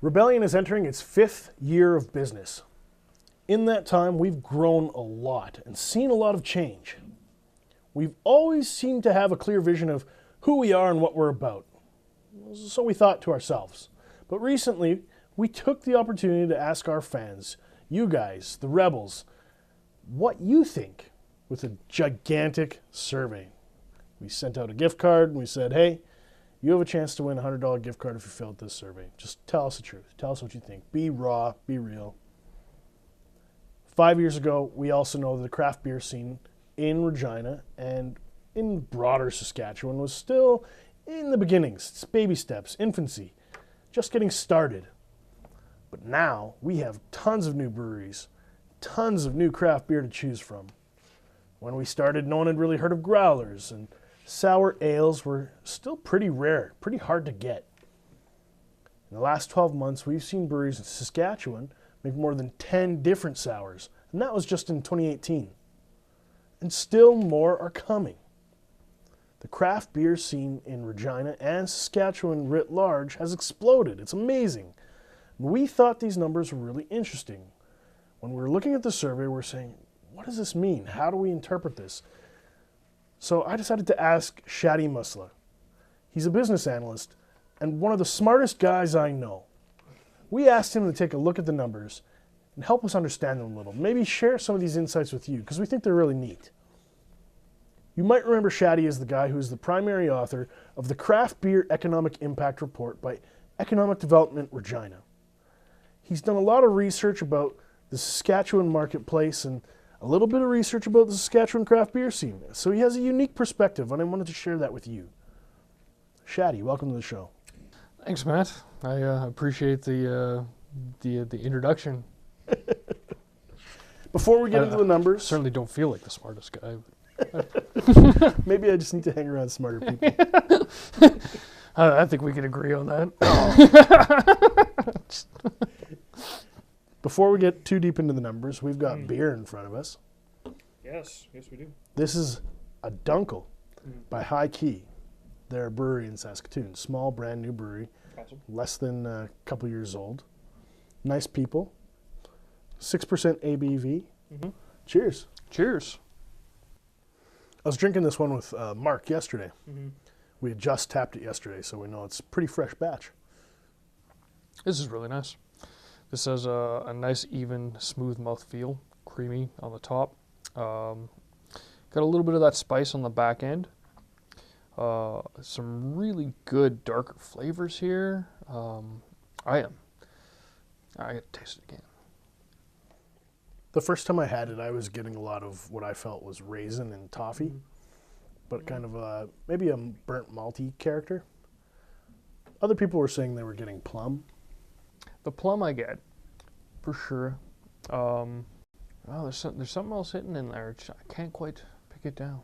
Rebellion is entering its 5th year of business. In that time, we've grown a lot and seen a lot of change. We've always seemed to have a clear vision of who we are and what we're about. So we thought to ourselves. But recently, we took the opportunity to ask our fans, you guys, the rebels, what you think with a gigantic survey. We sent out a gift card and we said, hey, you have a chance to win a $100 gift card if you fill out this survey. Just tell us the truth. Tell us what you think. Be raw. Be real. 5 years ago, we also know that the craft beer scene in Regina and in broader Saskatchewan was still in the beginnings. It's baby steps, infancy, just getting started. But now we have tons of new breweries, tons of new craft beer to choose from. When we started, no one had really heard of growlers, and sour ales were still pretty rare, pretty hard to get. In the last 12 months, we've seen breweries in Saskatchewan make more than 10 different sours, and that was just in 2018. And still more are coming. The craft beer scene in Regina and Saskatchewan writ large has exploded. It's amazing. We thought these numbers were really interesting. When we were looking at the survey, we're saying, what does this mean? How do we interpret this? So I decided to ask Shaadie Musleh. He's a business analyst and one of the smartest guys I know. We asked him to take a look at the numbers and help us understand them a little. Maybe share some of these insights with you because we think they're really neat. You might remember Shaadie as the guy who is the primary author of the Craft Beer Economic Impact Report by Economic Development Regina. He's done a lot of research about the Saskatchewan marketplace and a little bit of research about the Saskatchewan craft beer scene. So he has a unique perspective, and I wanted to share that with you. Shaadie, welcome to the show. Thanks, Matt. I appreciate the introduction. Before we get into the numbers... I certainly don't feel like the smartest guy. Maybe I just need to hang around smarter people. I think we can agree on that. Before we get too deep into the numbers, we've got beer in front of us. Yes we do. This is a Dunkel by High Key. They're a brewery in Saskatoon. Small, brand new brewery. Awesome. Less than a couple years old. Nice people. 6% ABV. Mm-hmm. Cheers. Cheers. I was drinking this one with Mark yesterday. Mm-hmm. We had just tapped it yesterday, so we know it's a pretty fresh batch. This is really nice. This has a nice, even, smooth mouthfeel, creamy on the top. Got a little bit of that spice on the back end. Some really good darker flavors here. I gotta taste it again. The first time I had it, I was getting a lot of what I felt was raisin and toffee, but kind of maybe a burnt malty character. Other people were saying they were getting plum. The plum I get, for sure. There's something else hitting in there. I can't quite pick it down.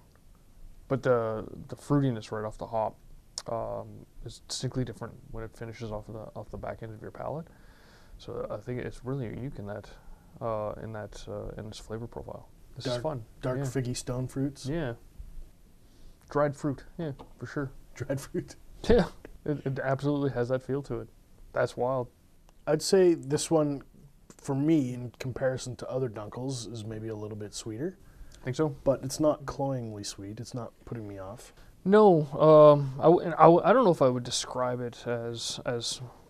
But the fruitiness right off the hop is distinctly different when it finishes off the back end of your palate. So I think it's really unique in this flavor profile. This is fun. Dark figgy stone fruits. Yeah. Dried fruit. Yeah, for sure. Dried fruit. Yeah, it absolutely has that feel to it. That's wild. I'd say this one, for me, in comparison to other Dunkels, is maybe a little bit sweeter. Think so? But it's not cloyingly sweet. It's not putting me off. No, I don't know if I would describe it as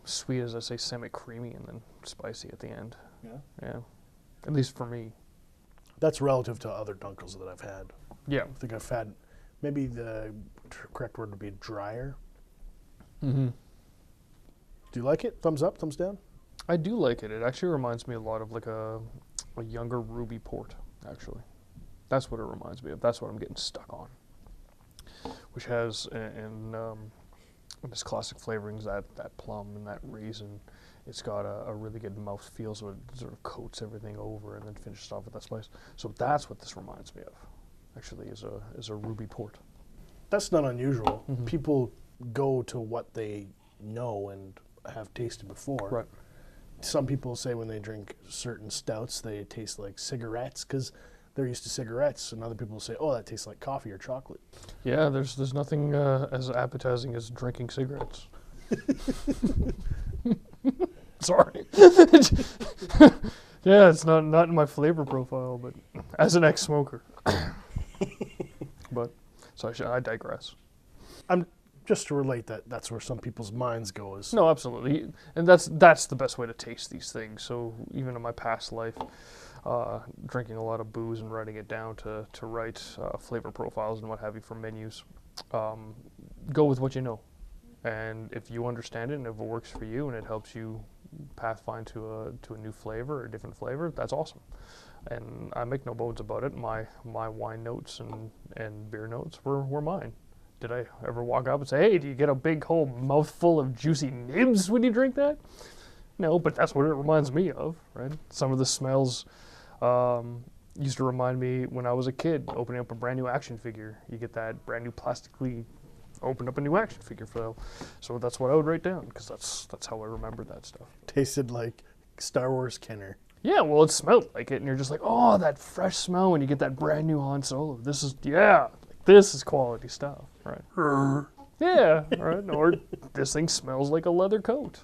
sweet as, I say, semi-creamy and then spicy at the end. Yeah. At least for me. That's relative to other Dunkels that I've had. Yeah. I think I've had, maybe the correct word would be drier. Mm-hmm. Do you like it? Thumbs up, thumbs down? I do like it. It actually reminds me a lot of like a younger Ruby Port, actually. That's what it reminds me of. That's what I'm getting stuck on. Which has, in this classic flavorings, that plum and that raisin. It's got a really good mouth feel, so it sort of coats everything over and then finishes off with that spice. So that's what this reminds me of, actually, is a Ruby Port. That's not unusual. Mm-hmm. People go to what they know and have tasted before. Right. Some people say when they drink certain stouts, they taste like cigarettes because they're used to cigarettes, and other people say, oh, that tastes like coffee or chocolate. Yeah, there's nothing as appetizing as drinking cigarettes. Sorry. Yeah, it's not in my flavor profile, but as an ex-smoker. But so I digress. I'm just to relate that's where some people's minds go is. No, absolutely, and that's the best way to taste these things. So even in my past life, drinking a lot of booze and writing it down to write flavor profiles and what have you for menus, go with what you know, and if you understand it and if it works for you and it helps you pathfind to a new flavor or a different flavor, that's awesome. And I make no bones about it. My wine notes and beer notes were mine. Did I ever walk up and say, hey, do you get a big whole mouthful of juicy nibs when you drink that? No, but that's what it reminds me of, right? Some of the smells used to remind me when I was a kid, opening up a brand new action figure. You get that brand new plastically opened up a new action figure file. So that's what I would write down, because that's how I remember that stuff. Tasted like Star Wars Kenner. Yeah, well, it smelled like it, and you're just like, oh, that fresh smell when you get that brand new Han Solo. This is quality stuff, right? Yeah, right. Or this thing smells like a leather coat,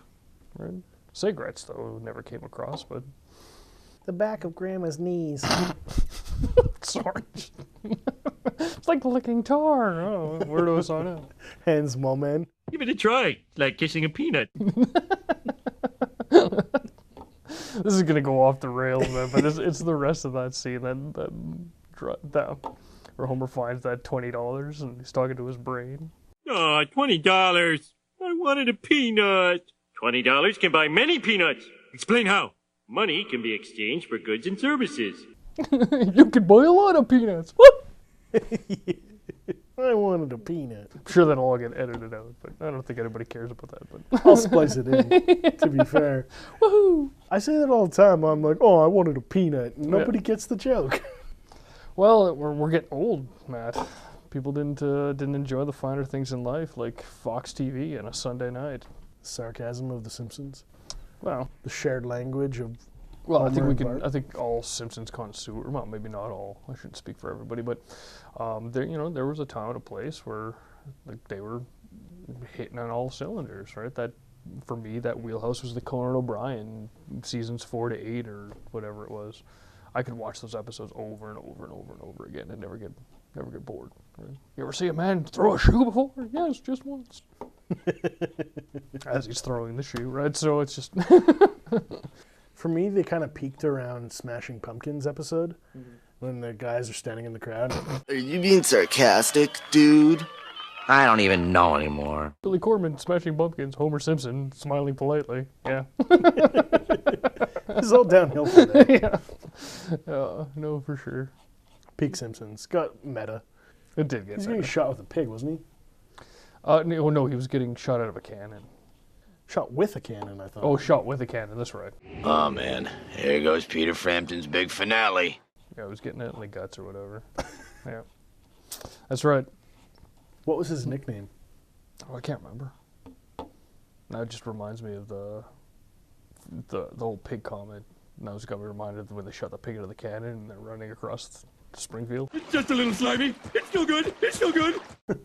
right? Cigarettes, though, never came across, but The back of Grandma's knees. sorry, it's like licking tar. Oh, where do I sign up? Hands, small man. Give it a try. Like kissing a peanut. This is gonna go off the rails, man. But it's the rest of that scene that where Homer finds that $20 and he's talking to his brain. Oh, $20. I wanted a peanut. $20 can buy many peanuts. Explain how. Money can be exchanged for goods and services. You can buy a lot of peanuts. What? I wanted a peanut. I'm sure that'll all get edited out, but I don't think anybody cares about that. But I'll splice it in, to be fair. woohoo! I say that all the time. I'm like, oh, I wanted a peanut. And nobody gets the joke. Well, we're getting old, Matt. People didn't enjoy the finer things in life, like Fox TV on a Sunday night. Sarcasm of the Simpsons. Well, The shared language of well, I think Homer we and can. Bart. I think all Simpsons connoisseurs. Well, maybe not all. I shouldn't speak for everybody, but there was a time and a place where like they were hitting on all cylinders, right? That for me, that wheelhouse was the Conan O'Brien seasons 4 to 8 or whatever it was. I could watch those episodes over and over and over and over again and never get bored. Right? You ever see a man throw a shoe before? Yes, just once. As he's throwing the shoe, right? So it's just. For me, they kind of peaked around Smashing Pumpkins episode, when the guys are standing in the crowd. Are you being sarcastic, dude? I don't even know anymore. Billy Corman, Smashing Pumpkins, Homer Simpson, smiling politely. Yeah. It's all downhill from there. Yeah. No, for sure. Peak Simpsons. Got meta. It did get He's better. getting shot with a pig, wasn't he? No, he was getting shot out of a cannon. Shot with a cannon, I thought. Oh, shot with a cannon, that's right. Oh, man. Here goes Peter Frampton's big finale. Yeah, he was getting it in the guts or whatever. Yeah. That's right. What was his nickname? Oh, I can't remember. Now it just reminds me of the whole pig comment. Now it's got me reminded of when they shot the pig out of the cannon and they're running across Springfield It's just a little slimy. It's still good. It's still good.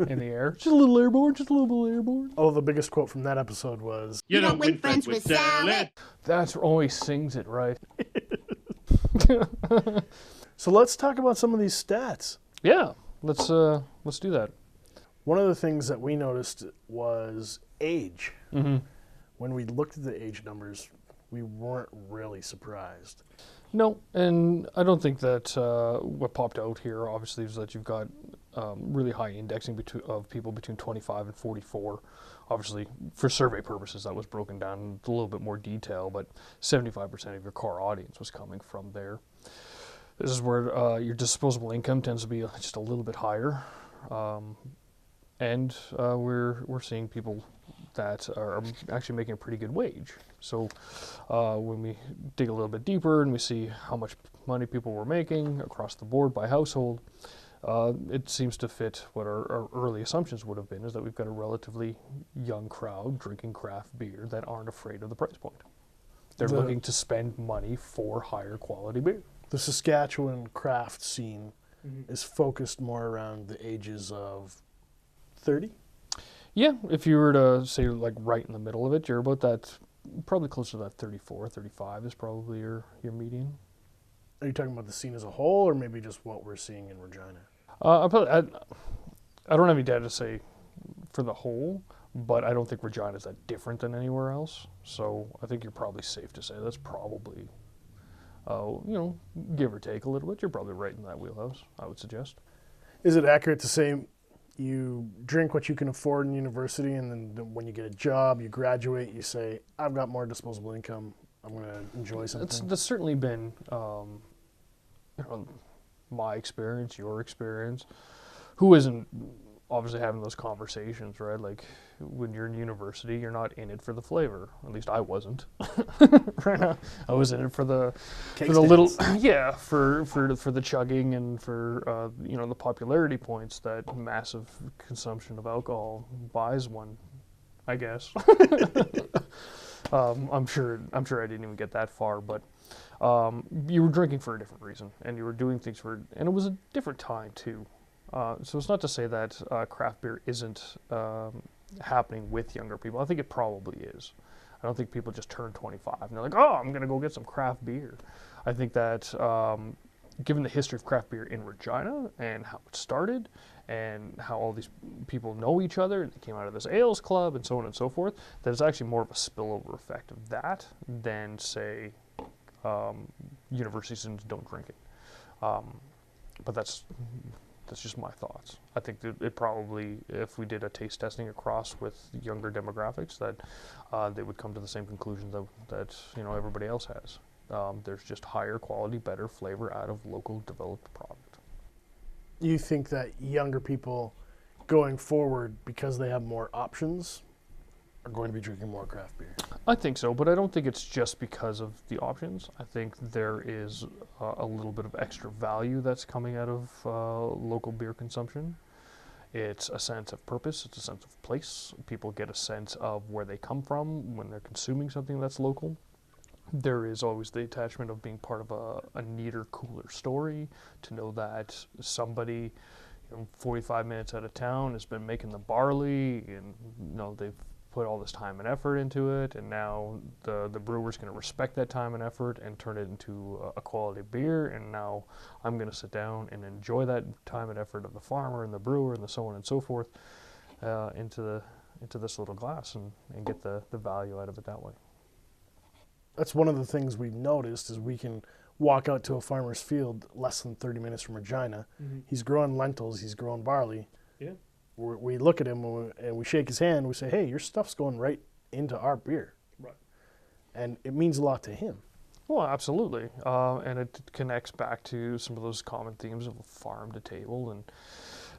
in the air. Just a little airborne, just a little bit airborne. Oh, the biggest quote from that episode was, You don't win friends with salad. That's always sings it right. so let's talk about some of these stats. Yeah, let's do that. One of the things that we noticed was age. Mm-hmm. When we looked at the age numbers, we weren't really surprised. No, and I don't think that what popped out here, obviously, is that you've got really high indexing of people between 25 and 44. Obviously, for survey purposes, that was broken down in a little bit more detail, but 75% of your core audience was coming from there. This is where your disposable income tends to be just a little bit higher. And we're seeing people that are actually making a pretty good wage. So when we dig a little bit deeper and we see how much money people were making across the board by household, it seems to fit what our early assumptions would have been, is that we've got a relatively young crowd drinking craft beer that aren't afraid of the price point. They're looking to spend money for higher quality beer. The Saskatchewan craft scene is focused more around the ages of 30. Yeah, if you were to say like right in the middle of it, you're about that probably closer to that 34, 35 is probably your median. Are you talking about the scene as a whole, or maybe just what we're seeing in Regina? I don't have any data to say for the whole, but I don't think Regina is that different than anywhere else. So I think you're probably safe to say that's probably, give or take a little bit, you're probably right in that wheelhouse, I would suggest. Is it accurate to say you drink what you can afford in university, and then when you get a job, you graduate, you say, I've got more disposable income, I'm going to enjoy something? That's certainly been my experience, your experience. Who isn't obviously having those conversations, right? Like when you're in university, you're not in it for the flavor. At least I wasn't. I was in it for the little, for the chugging and for the popularity points that massive consumption of alcohol buys one, I guess. I'm sure I didn't even get that far, but you were drinking for a different reason, and you were doing things and it was a different time too. So it's not to say that craft beer isn't happening with younger people. I think it probably is. I don't think people just turn 25 and they're like, oh, I'm going to go get some craft beer. I think that given the history of craft beer in Regina and how it started and how all these people know each other, and they came out of this ales club and so on and so forth, that it's actually more of a spillover effect of that than, say, university students don't drink it. But that's just my thoughts. I think that it probably, if we did a taste testing across with younger demographics, that they would come to the same conclusion that everybody else has. There's just higher quality, better flavor out of local developed product. You think that younger people going forward, because they have more options, are going to be drinking more craft beer? I think so, but I don't think it's just because of the options. I think there is a little bit of extra value that's coming out of local beer consumption. It's a sense of purpose, it's a sense of place. People get a sense of where they come from when they're consuming something that's local. There is always the attachment of being part of a neater, cooler story, to know that somebody 45 minutes out of town has been making the barley, and they've put all this time and effort into it, and now the brewer's going to respect that time and effort and turn it into a quality beer, and now I'm going to sit down and enjoy that time and effort of the farmer and the brewer and the so on and so forth into this little glass and get the value out of it that way. That's one of the things we've noticed, is we can walk out to a farmer's field less than 30 minutes from Regina. Mm-hmm. He's growing lentils, he's growing barley. Yeah. We look at him and we shake his hand. We say, hey, your stuff's going right into our beer. Right. And it means a lot to him. Well, absolutely. And it connects back to some of those common themes of farm to table and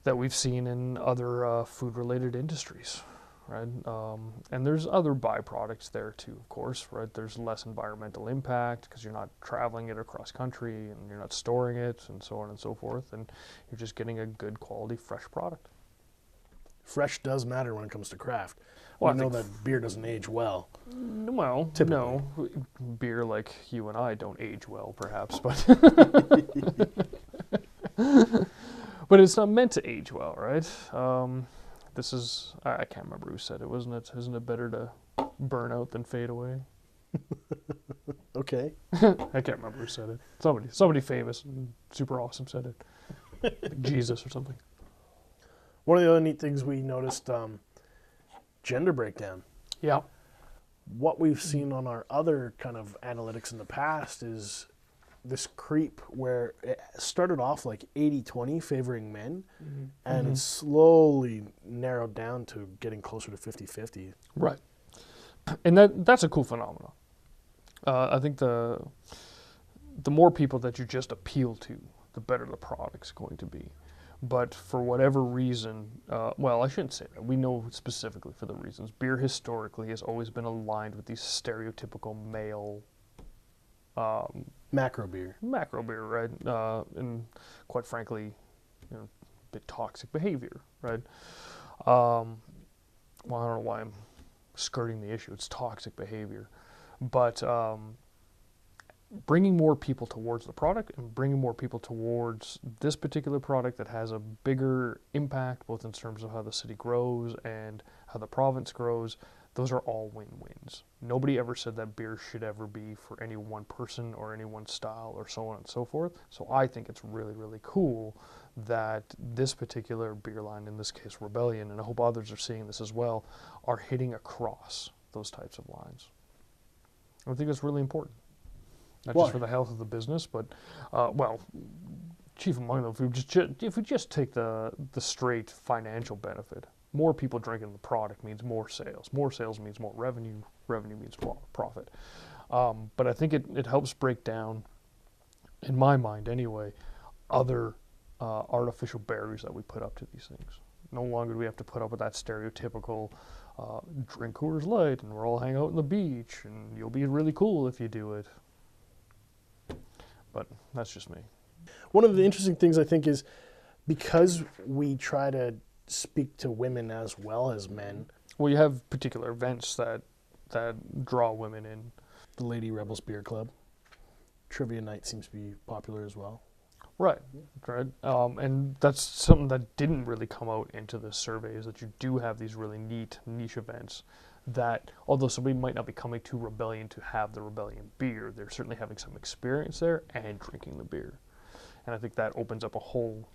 that we've seen in other food-related industries, right? And there's other byproducts there too, of course, right? There's less environmental impact because you're not traveling it across country and you're not storing it and so on and so forth. And you're just getting a good quality, fresh product. Fresh does matter when it comes to craft. Well, we know that beer doesn't age well. Well, typically. No. Beer like you and I don't age well, perhaps, but but it's not meant to age well, right? This is, I can't remember who said it, wasn't it? Isn't it better to burn out than fade away? Okay. I can't remember who said it. Somebody famous and super awesome said it. Like Jesus or something. One of the other neat things we noticed, gender breakdown. Yeah. What we've seen on our other kind of analytics in the past is this creep where it started off like 80-20 favoring men, and it's slowly narrowed down to getting closer to 50-50. Right. And that's a cool phenomenon. I think the more people that you just appeal to, the better the product's going to be. But for whatever reason, well, I shouldn't say that. We know specifically for the reasons. Beer historically has always been aligned with these stereotypical male macro beer, right? And quite frankly, a bit toxic behavior, right? Well, I don't know why I'm skirting the issue. It's toxic behavior, but bringing more people towards the product and bringing more people towards this particular product that has a bigger impact, both in terms of how the city grows and how the province grows, those are all win-wins. Nobody ever said that beer should ever be for any one person or any one style or so on and so forth. So I think it's really, really cool that this particular beer line, in this case Rebellion, and I hope others are seeing this as well, are hitting across those types of lines. I think that's really important. Not just for the health of the business, but, well, chief among them, if we just take the straight financial benefit, more people drinking the product means more sales. More sales means more revenue. Revenue means more profit. But I think it helps break down, in my mind anyway, other artificial barriers that we put up to these things. No longer do we have to put up with that stereotypical drink Coors Light and we're all hang out on the beach and you'll be really cool if you do it. But that's just me. One of the interesting things I think is because we try to speak to women as well as men. Well, you have particular events that draw women in. The Lady Rebels Beer Club. Trivia night seems to be popular as well. Right. And that's something that didn't really come out into the survey, is that you do have these really neat niche events that, although somebody might not be coming to Rebellion to have the Rebellion beer, they're certainly having some experience there and drinking the beer. And I think that opens up a whole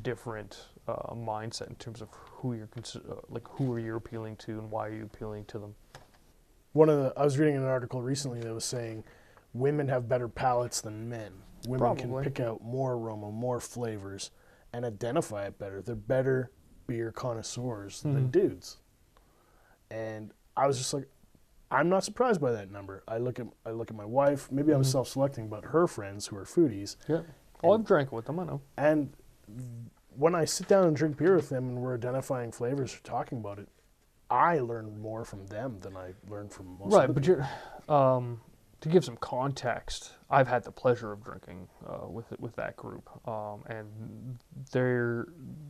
different mindset in terms of who are you appealing to and why are you appealing to them. I was reading an article recently that was saying women have better palates than men. Women can pick out more aroma, more flavors, and identify it better. They're better beer connoisseurs than dudes. And I was just like, I'm not surprised by that number. I look at my wife. Maybe I was self-selecting, but her friends who are foodies. Yeah. Oh, I've drank with them. I know. And when I sit down and drink beer with them, and we're identifying flavors or talking about it, I learn more from them than I learn from most. Right, but you're. To give some context, I've had the pleasure of drinking with that group, and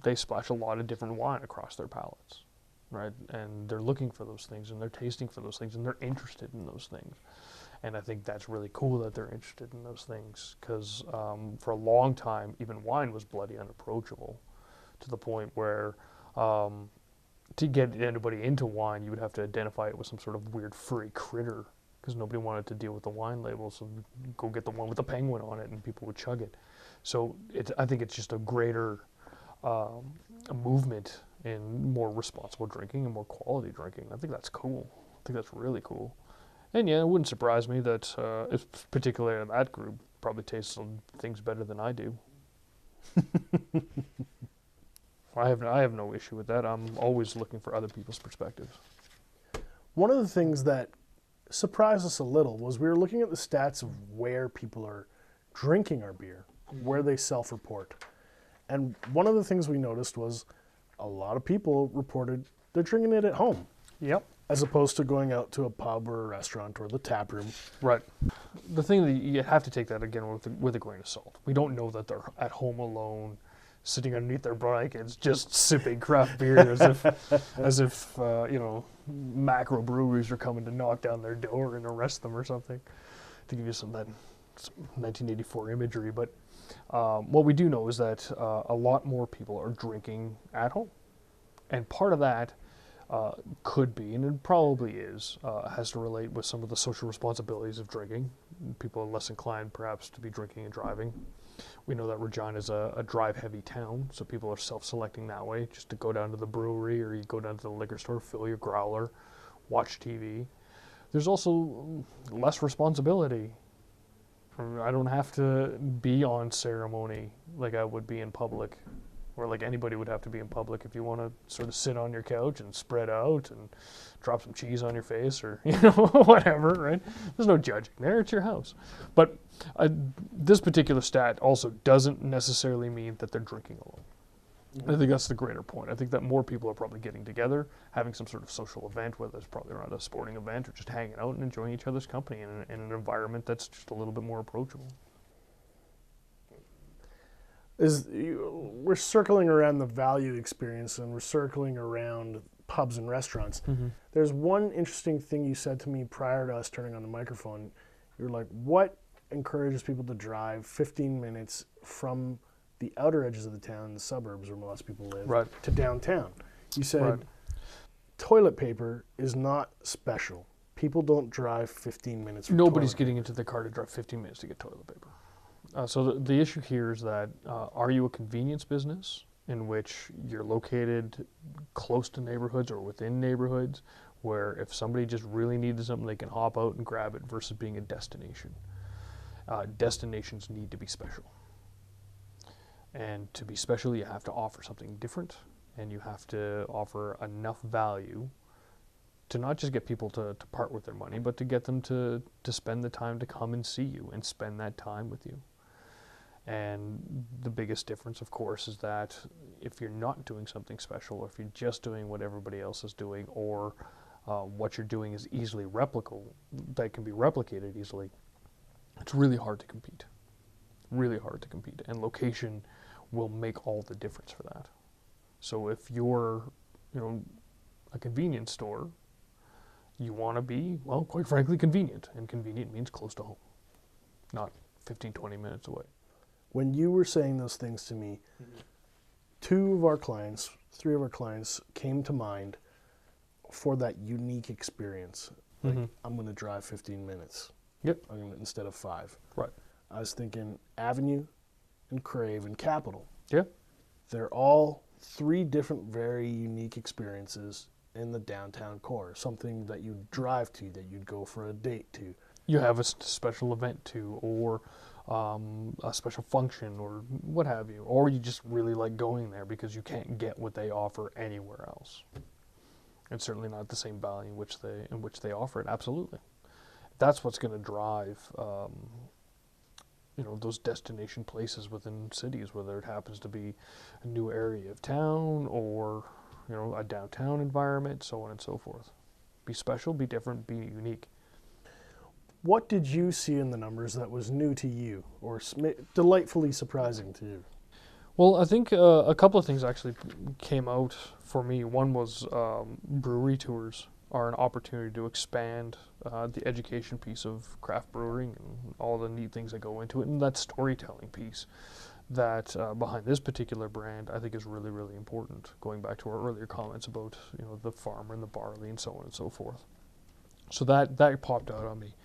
they splash a lot of different wine across their palates, right? And they're looking for those things, and they're tasting for those things, and they're interested in those things. And I think that's really cool that they're interested in those things, because for a long time, even wine was bloody unapproachable, to the point where to get anybody into wine, you would have to identify it with some sort of weird furry critter, because nobody wanted to deal with the wine label, so go get the one with the penguin on it, and people would chug it. So I think it's just a greater a movement in more responsible drinking and more quality drinking. I think that's cool. I think that's really cool. And yeah, it wouldn't surprise me that, particularly in that group, probably tastes some things better than I do. I have no issue with that. I'm always looking for other people's perspectives. One of the things that surprised us a little was we were looking at the stats of where people are drinking our beer, where they self-report. And one of the things we noticed was a lot of people reported they're drinking it at home. Yep. As opposed to going out to a pub or a restaurant or the tap room. Right. The thing that you have to take that again with a grain of salt. We don't know that they're at home alone, sitting underneath their blankets, just sipping craft beer as if macro breweries are coming to knock down their door and arrest them or something, to give you some 1984 imagery. But what we do know is that a lot more people are drinking at home. And part of that could be, and it probably is, has to relate with some of the social responsibilities of drinking. People are less inclined perhaps to be drinking and driving. We know that Regina is a drive-heavy town, so people are self-selecting that way, just to go down to the brewery or you go down to the liquor store, fill your growler, watch TV. There's also less responsibility. I don't have to be on ceremony like I would be in public, or like anybody would have to be in public if you want to sort of sit on your couch and spread out and drop some cheese on your face or, whatever, right? There's no judging there. It's your house. But this particular stat also doesn't necessarily mean that they're drinking alone. I think that's the greater point. I think that more people are probably getting together, having some sort of social event, whether it's probably around a sporting event or just hanging out and enjoying each other's company in an environment that's just a little bit more approachable. We're circling around the value experience, and we're circling around pubs and restaurants. Mm-hmm. There's one interesting thing you said to me prior to us turning on the microphone. You're like, what encourages people to drive 15 minutes from the outer edges of the town, the suburbs where most people live, right, to downtown? You said toilet paper is not special. People don't drive 15 minutes for Nobody's toilet getting into the car to drive 15 minutes to get toilet paper. So the issue here is that are you a convenience business in which you're located close to neighborhoods or within neighborhoods where if somebody just really needs something, they can hop out and grab it versus being a destination? Destinations need to be special. And to be special, you have to offer something different, and you have to offer enough value to not just get people to part with their money, but to get them to spend the time to come and see you and spend that time with you. And the biggest difference, of course, is that if you're not doing something special, or if you're just doing what everybody else is doing, or what you're doing is easily replicable, that can be replicated easily, it's really hard to compete. Really hard to compete. And location will make all the difference for that. So if you're, a convenience store, you want to be, well, quite frankly, convenient. And convenient means close to home, not 15, 20 minutes away. When you were saying those things to me, three of our clients came to mind for that unique experience. Like, I'm going to drive 15 minutes. Yep. Instead of 5. Right. I was thinking Avenue and Crave and Capital. Yeah. They're all 3 different very unique experiences in the downtown core. Something that you'd drive to, that you'd go for a date to. You have a special event to, or a special function, or what have you. Or you just really like going there because you can't get what they offer anywhere else. And certainly not the same value in which they offer it. Absolutely. That's what's going to drive, those destination places within cities, whether it happens to be a new area of town or, a downtown environment, so on and so forth. Be special, be different, be unique. What did you see in the numbers that was new to you or delightfully surprising to you? Well, I think a couple of things actually came out for me. One was brewery tours are an opportunity to expand the education piece of craft brewing and all the neat things that go into it, and that storytelling piece that behind this particular brand I think is really, really important, going back to our earlier comments about the farmer and the barley and so on and so forth. So that popped out on me,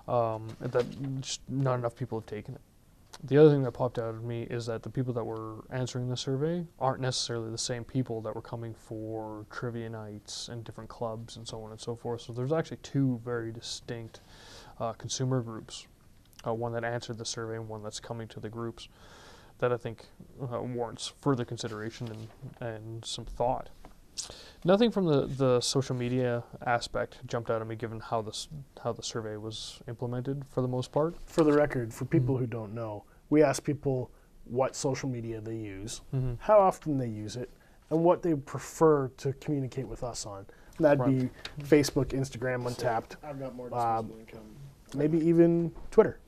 that just not enough people have taken it. The other thing that popped out at me is that the people that were answering the survey aren't necessarily the same people that were coming for trivia nights and different clubs and so on and so forth. So there's actually 2 very distinct consumer groups, one that answered the survey and one that's coming to the groups, that I think warrants further consideration and some thought. Nothing from the social media aspect jumped out at me, given how the survey was implemented for the most part. For the record, for people who don't know, we ask people what social media they use, how often they use it, and what they prefer to communicate with us on. And that'd be Facebook, Instagram, Untapped. I've got more disposable income. Maybe even Twitter.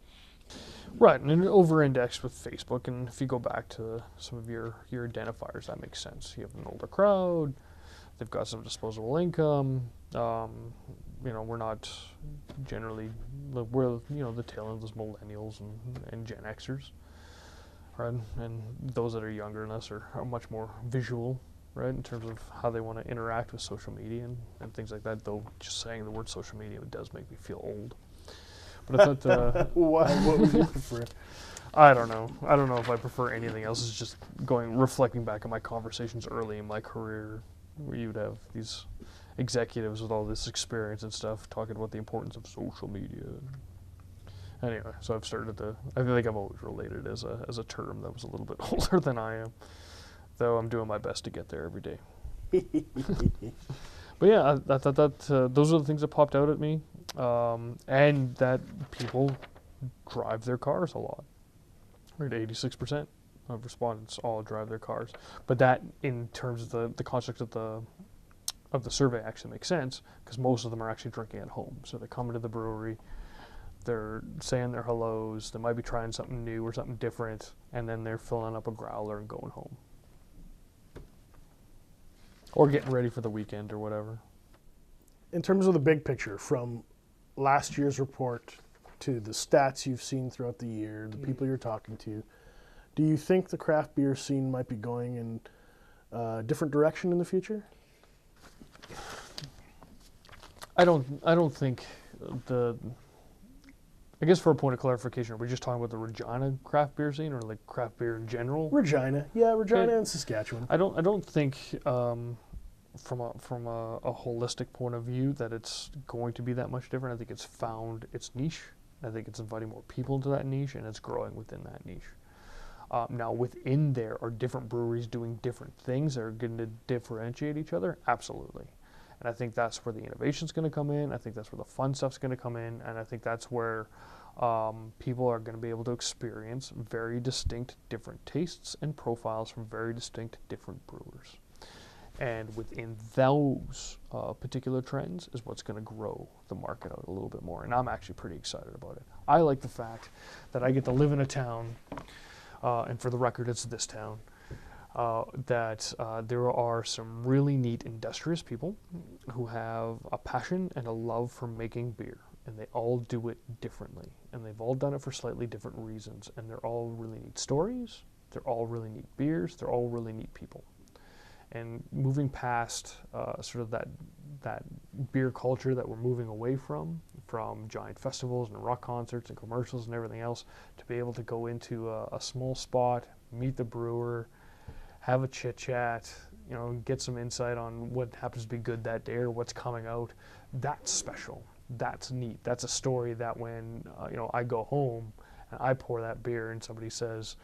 Right, and over-indexed with Facebook, and if you go back to some of your identifiers, that makes sense. You have an older crowd, they've got some disposable income, we're not generally, we're, the tail end of those millennials and Gen Xers, right, and those that are younger than us are much more visual, right, in terms of how they want to interact with social media and things like that, though just saying the word social media does make me feel old. But I thought, what would you prefer? I don't know if I prefer anything else. It's just reflecting back on my conversations early in my career, where you would have these executives with all this experience and stuff talking about the importance of social media. Anyway, so I've started to, I think I've always related it as a term that was a little bit older than I am, though I'm doing my best to get there every day. But yeah, I thought that those are the things that popped out at me, and that people drive their cars a lot. Right, 86% of respondents all drive their cars. But that, in terms of the construct of the survey, actually makes sense, because most of them are actually drinking at home. So they're coming to the brewery, they're saying their hellos, they might be trying something new or something different, and then they're filling up a growler and going home. Or getting ready for the weekend or whatever. In terms of the big picture, from last year's report to the stats you've seen throughout the year, the people you're talking to, do you think the craft beer scene might be going in a different direction in the future? I don't think the. I guess for a point of clarification, are we just talking about the Regina craft beer scene, or like craft beer in general? Regina, yeah, Regina Okay. and Saskatchewan. I don't think from a holistic point of view that it's going to be that much different. I think it's found its niche. I think it's inviting more people into that niche, and it's growing within that niche. Now, within there are different breweries doing different things that are going to differentiate each other. Absolutely. And I think that's where the innovation's going to come in. I think that's where the fun stuff's going to come in. And I think that's where people are going to be able to experience very distinct different tastes and profiles from very distinct different brewers. And within those particular trends is what's going to grow the market out a little bit more. And I'm actually pretty excited about it. I like the fact that I get to live in a town, and for the record, it's this town, that there are some really neat industrious people who have a passion and a love for making beer, and they all do it differently, and they've all done it for slightly different reasons, and they're all really neat stories, they're all really neat beers, they're all really neat people. And moving past sort of that beer culture that we're moving away from giant festivals and rock concerts and commercials and everything else, to be able to go into a small spot, meet the brewer, have a chit chat, get some insight on what happens to be good that day or what's coming out. That's special. That's neat. That's a story that when I go home and I pour that beer and somebody says,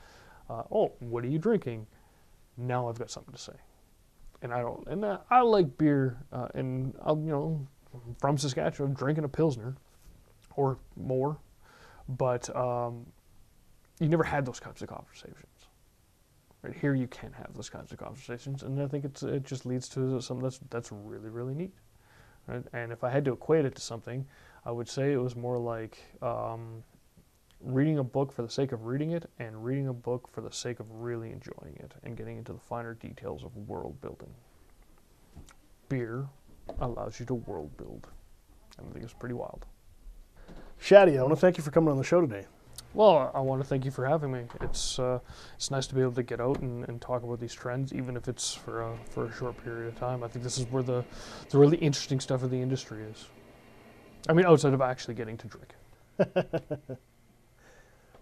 "Oh, what are you drinking?" Now I've got something to say. And I like beer, and I'm from Saskatchewan, drinking a Pilsner or more, but you never had those types of conversations. Right here, you can have those kinds of conversations, and I think it just leads to something that's really, really neat. Right? And if I had to equate it to something, I would say it was more like reading a book for the sake of reading it, and reading a book for the sake of really enjoying it and getting into the finer details of world building. Beer allows you to world build. I think it's pretty wild. Shaadie, I want to thank you for coming on the show today. Well, I want to thank you for having me. It's nice to be able to get out and talk about these trends, even if it's for a short period of time. I think this is where the really interesting stuff of the industry is. I mean, outside of actually getting to drink.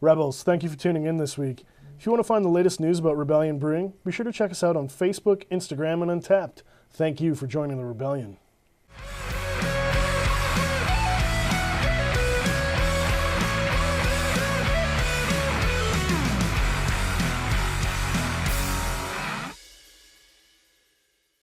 Rebels, thank you for tuning in this week. If you want to find the latest news about Rebellion Brewing, be sure to check us out on Facebook, Instagram, and Untapped. Thank you for joining the Rebellion.